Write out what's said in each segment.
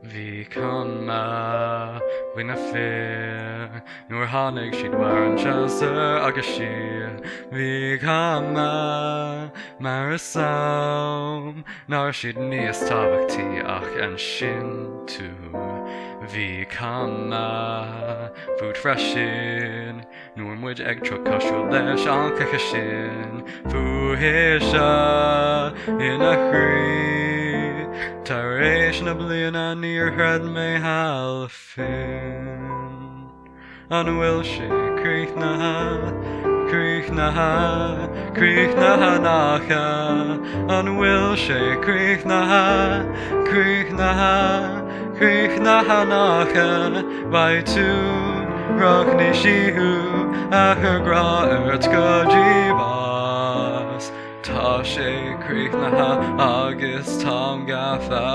Bhí cuma bhuina fér nuair tháinig siad war an seasar agus si. Bhí cuma mar a saom nar siad níos tábhachtaí ach an sin tú. Bhí cuma fút freisin nuair muid ag tro cosisiú leis an cacha sin. Fuaise ina chrí tar éis na bliana níor thread mé halfin. An bhfuil sé críochnatha nácha. An bhfuil sé críochnatha nácha. Vai tú rach ní siú a thugrá go ddíbás. Tá sé críochnatha agus tám gafa.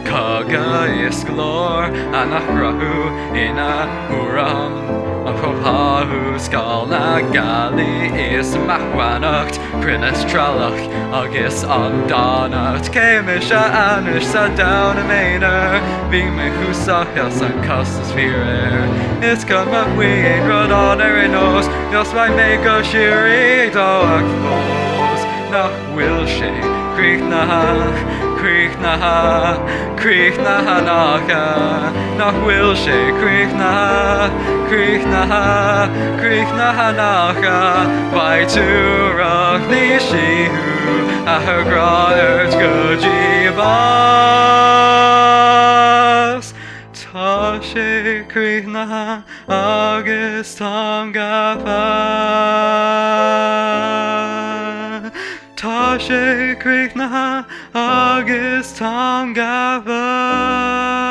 Caga is glór a nach rathú ina uram. An chomhthathú scáil na galí is machmhainneacht prinnes tralach agus an dánacht. Céime se anis sa dana méinear bhí mé chúsachas an costas fír. Is go a bhuiin rud an an nós Jos mai mé go siúí dóach fós. Nach bhfuil sé críochnatha nácha. Nach bhfuil sé críochnatha nácha. Vai túrach ní siú a thugrá go ddíbás. Tá sé críochnatha agus tám gafa. Tá sé críochnatha agus tám gafa.